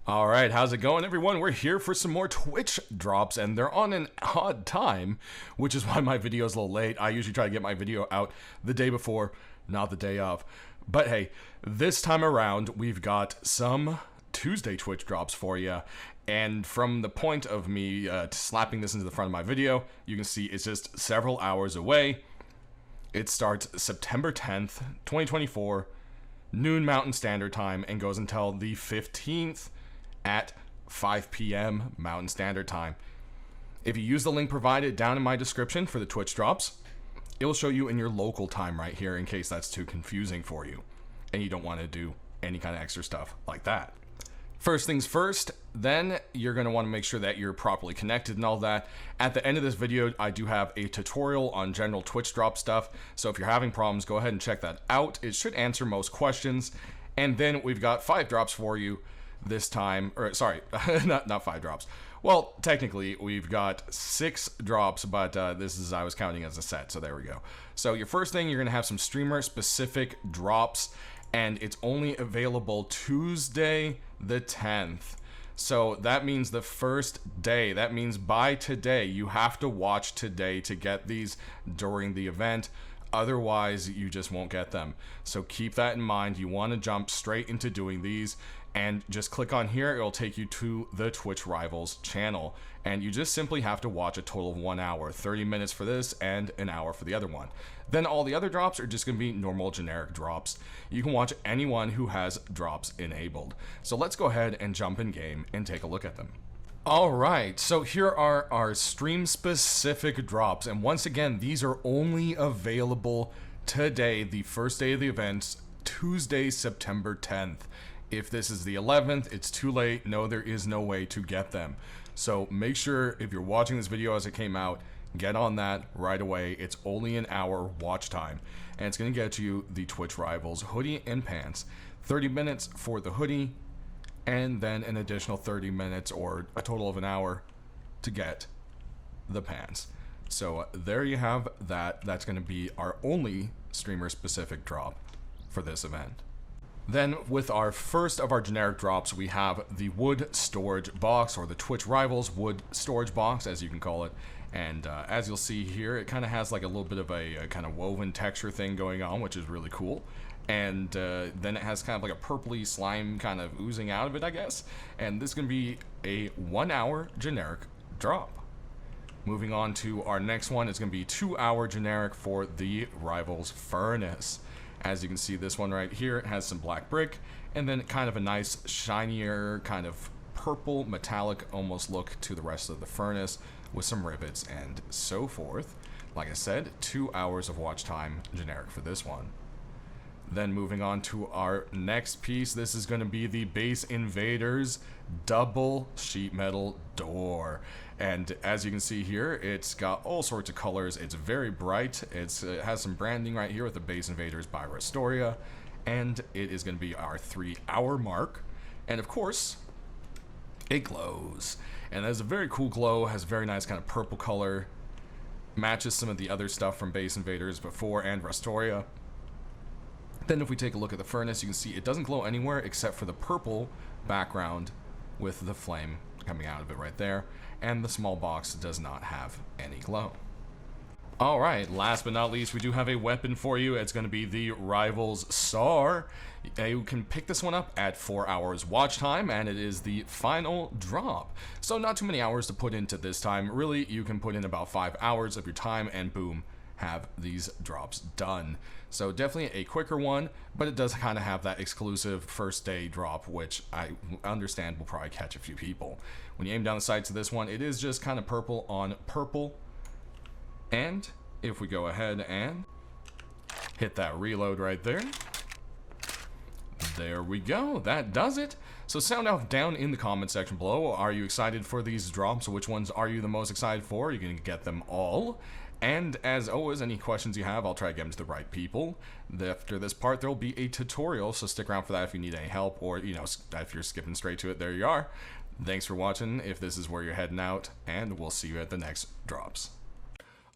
Alright, how's it going everyone? We're here for some more Twitch drops, and they're on an odd time, which is why my video is a little late. I usually try to get my video out the day before, not the day of. But hey, this time around, we've got some Tuesday Twitch drops for you. And from the point of me slapping this into the front of my video, you can see it's just several hours away. It starts September 10th, 2024, noon Mountain Standard Time, and goes until the 15th at 5 p.m. Mountain Standard Time. If you use the link provided down in my description for the Twitch drops, it will show you in your local time right here in case that's too confusing for you and you don't want to do any kind of extra stuff like that. First things first, then you're going to want to make sure that you're properly connected and all that. At the end of this video, I do have a tutorial on general Twitch drop stuff, so if you're having problems, go ahead and check that out. It should answer most questions. And then we've got 5 drops for you this time, or sorry, not 5 drops. Well, technically we've got 6 drops, but this is, I was counting as a set, so there we go. So your first thing, you're gonna have some streamer specific drops, and it's only available Tuesday the 10th. So that means the first day, that means by today, you have to watch today to get these during the event. Otherwise, you just won't get them. So keep that in mind. You want to jump straight into doing these, and just click on here. It'll take you to the Twitch Rivals channel, and you just simply have to watch a total of 1 hour, 30 minutes for this and an hour for the other one. Then all the other drops are just going to be normal generic drops. You can watch anyone who has drops enabled. So let's go ahead and jump in game and take a look at them. Alright, so here are our stream specific drops, and once again, these are only available today, the first day of the event, Tuesday, September 10th. If this is the 11th, it's too late. No, there is no way to get them. So make sure if you're watching this video as it came out, get on that right away. It's only an hour watch time, and it's going to get you the Twitch Rivals hoodie and pants. 30 minutes for the hoodie, and then an additional 30 minutes or a total of an hour to get the pants. So there you have that. That's going to be our only streamer specific drop for this event. Then with our first of our generic drops, we have the wood storage box, or the Twitch Rivals wood storage box, as you can call it. And as you'll see here, it kind of has like a little bit of a kind of woven texture thing going on, which is really cool. And then it has kind of like a purpley slime kind of oozing out of it, I guess. And this is going to be a 1 hour generic drop. Moving on to our next one, it's going to be 2 hour generic for the Rivals Furnace. As you can see, this one right here, it has some black brick, and then kind of a nice shinier kind of purple metallic almost look to the rest of the furnace with some rivets and so forth. Like I said, 2 hours of watch time generic for this one. Then moving on to our next piece, this is going to be the base Invaders double sheet metal door. And as you can see here, it's got all sorts of colors. It's very bright. It has some branding right here with the base Invaders by Restoria. And it is going to be our 3 hour mark. And of course, it glows. And it has a very cool glow, has a very nice kind of purple color. Matches some of the other stuff from base Invaders before and Restoria. Then if we take a look at the furnace, you can see it doesn't glow anywhere except for the purple background with the flame coming out of it right there. And the small box does not have any glow. Alright, last but not least, we do have a weapon for you. It's going to be the Rivals SAR. You can pick this one up at 4 hours watch time, and it is the final drop. So not too many hours to put into this time. Really, you can put in about 5 hours of your time, and boom, have these drops done. So definitely a quicker one, but it does kind of have that exclusive first day drop, which I understand will probably catch a few people. When you aim down the sights of this one, it is just kind of purple on purple. And if we go ahead and hit that reload right there, there we go. That does it. So sound off down in the comment section below. Are you excited for these drops? Which ones are you the most excited for? You're going to get them all. And as always, any questions you have, I'll try to get them to the right people. After this part, there will be a tutorial, so stick around for that if you need any help, or, you know, if you're skipping straight to it, there you are. Thanks for watching, if this is where you're heading out, and we'll see you at the next drops.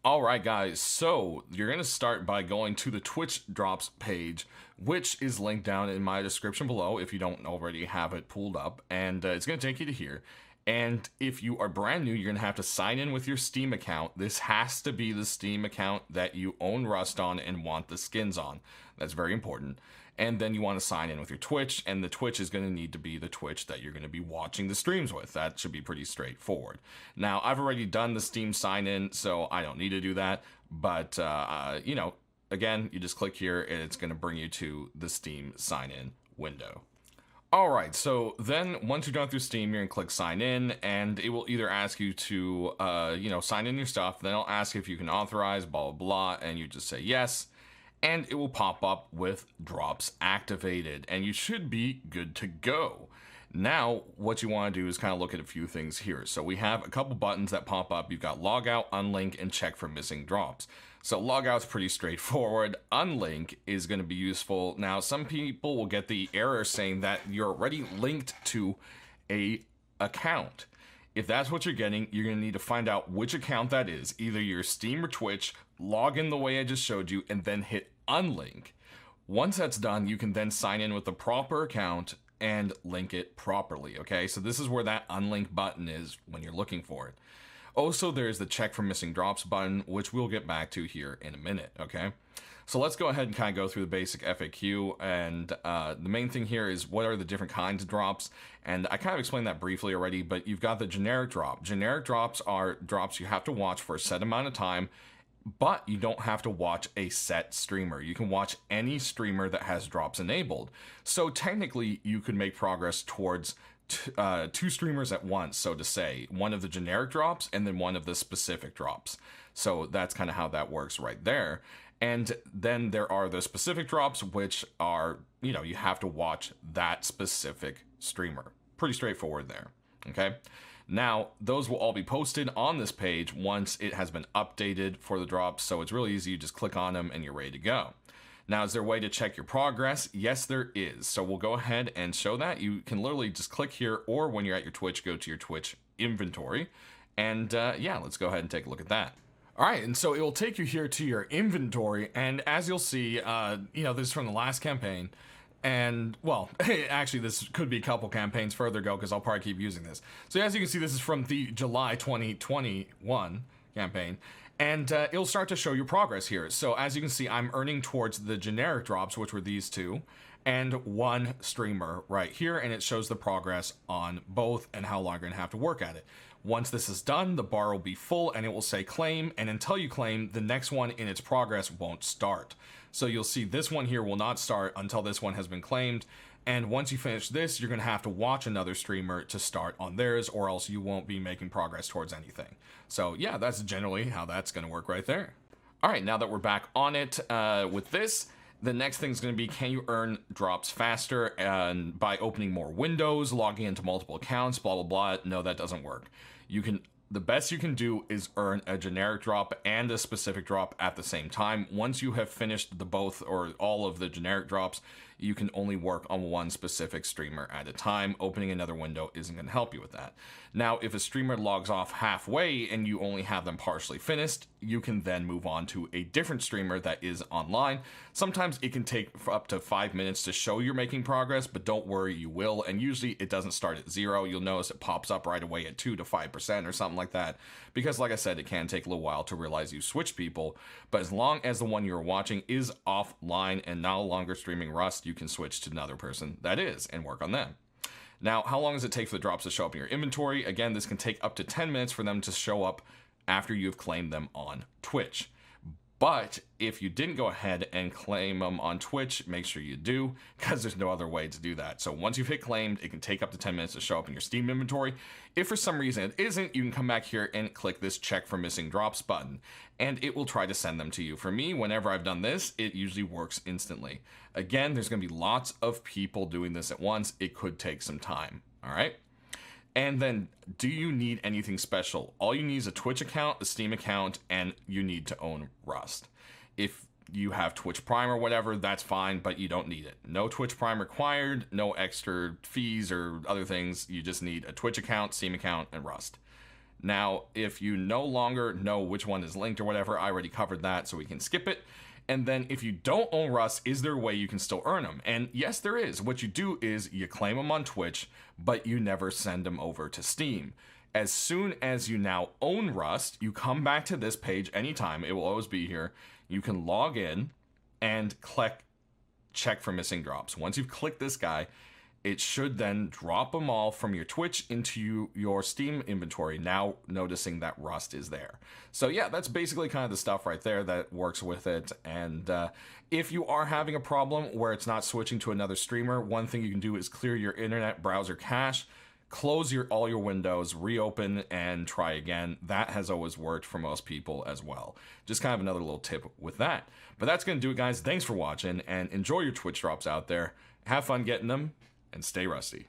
All right, guys, so you're going to start by going to the Twitch drops page, which is linked down in my description below if you don't already have it pulled up, and it's going to take you to here. And if you are brand new, you're going to have to sign in with your Steam account. This has to be the Steam account that you own Rust on and want the skins on. That's very important. And then you want to sign in with your Twitch, and the Twitch is going to need to be the Twitch that you're going to be watching the streams with. That should be pretty straightforward. Now, I've already done the Steam sign in, so I don't need to do that. But, you know, again, you just click here, and it's going to bring you to the Steam sign in window. All right, so then once you're done through Steam, you're gonna click sign in, and it will either ask you to, you know, sign in your stuff. Then it'll ask if you can authorize, blah, blah, blah, and you just say yes. And it will pop up with drops activated, and you should be good to go. Now, what you want to do is kind of look at a few things here. So we have a couple buttons that pop up. You've got logout, unlink, and check for missing drops. So logout's pretty straightforward. Unlink is going to be useful. Now, some people will get the error saying that you're already linked to a account. If that's what you're getting, you're going to need to find out which account that is, either your Steam or Twitch, log in the way I just showed you, and then hit unlink. Once that's done, you can then sign in with the proper account and link it properly, okay? So this is where that unlink button is when you're looking for it. Also, there's the check for missing drops button, which we'll get back to here in a minute, okay? So let's go ahead and kind of go through the basic FAQ, and the main thing here is what are the different kinds of drops, and I kind of explained that briefly already, but you've got the generic drop. Generic drops are drops you have to watch for a set amount of time, but you don't have to watch a set streamer. You can watch any streamer that has drops enabled. So technically, you could make progress towards two streamers at once, so to say. One of the generic drops and then one of the specific drops. So that's kind of how that works right there. And then there are the specific drops, which are, you know, you have to watch that specific streamer. Pretty straightforward there, okay? Now, those will all be posted on this page once it has been updated for the drops, so it's really easy. You just click on them and you're ready to go. Now, is there a way to check your progress? Yes, there is. So we'll go ahead and show that. You can literally just click here, or when you're at your Twitch, go to your Twitch inventory. And yeah, let's go ahead and take a look at that. All right, and so it will take you here to your inventory, and as you'll see, you know, this is from the last campaign. And, well, actually, this could be a couple campaigns further ago because I'll probably keep using this. So as you can see, this is from the July 2021 campaign. And it'll start to show your progress here. So as you can see, I'm earning towards the generic drops, which were these two, and one streamer right here. And it shows the progress on both and how long you're going to have to work at it. Once this is done, the bar will be full and it will say claim. And until you claim, the next one in its progress won't start. So you'll see this one here will not start until this one has been claimed. And once you finish this, you're going to have to watch another streamer to start on theirs, or else you won't be making progress towards anything. So yeah, that's generally how that's going to work right there. All right, now that we're back on it with this, the next thing is going to be, can you earn drops faster and by opening more windows, logging into multiple accounts, blah, blah, blah. No, that doesn't work. The best you can do is earn a generic drop and a specific drop at the same time. Once you have finished the both or all of the generic drops, you can only work on one specific streamer at a time. Opening another window isn't going to help you with that. Now, if a streamer logs off halfway and you only have them partially finished, you can then move on to a different streamer that is online. Sometimes it can take up to 5 minutes to show you're making progress, but don't worry, you will. And usually it doesn't start at 0. You'll notice it pops up right away at 2 to 5% or something like that. Because like I said, it can take a little while to realize you switch people. But as long as the one you're watching is offline and no longer streaming Rust, you can switch to another person that is and work on them. Now, how long does it take for the drops to show up in your inventory? Again, this can take up to 10 minutes for them to show up after you've claimed them on Twitch. But if you didn't go ahead and claim them on Twitch, make sure you do, because there's no other way to do that. So once you've hit claimed, it can take up to 10 minutes to show up in your Steam inventory. If for some reason it isn't, you can come back here and click this check for missing drops button, and it will try to send them to you. For me, whenever I've done this, it usually works instantly. Again, there's going to be lots of people doing this at once. It could take some time, all right? And then, do you need anything special? All you need is a Twitch account, a Steam account, and you need to own Rust. If you have Twitch Prime or whatever, that's fine, but you don't need it. No Twitch Prime required, no extra fees or other things. You just need a Twitch account, Steam account, and Rust. Now, if you no longer know which one is linked or whatever, I already covered that, so we can skip it. And then if you don't own Rust, is there a way you can still earn them? And yes, there is. What you do is you claim them on Twitch, but you never send them over to Steam. As soon as you now own Rust, you come back to this page anytime. It will always be here. You can log in and click check for missing drops. Once you've clicked this guy, it should then drop them all from your Twitch into your Steam inventory, now noticing that Rust is there. So yeah, that's basically kind of the stuff right there that works with it. And if you are having a problem where it's not switching to another streamer, one thing you can do is clear your internet browser cache, close all your windows, reopen, and try again. That has always worked for most people as well. Just kind of another little tip with that. But that's going to do it, guys. Thanks for watching, and enjoy your Twitch drops out there. Have fun getting them, and stay rusty.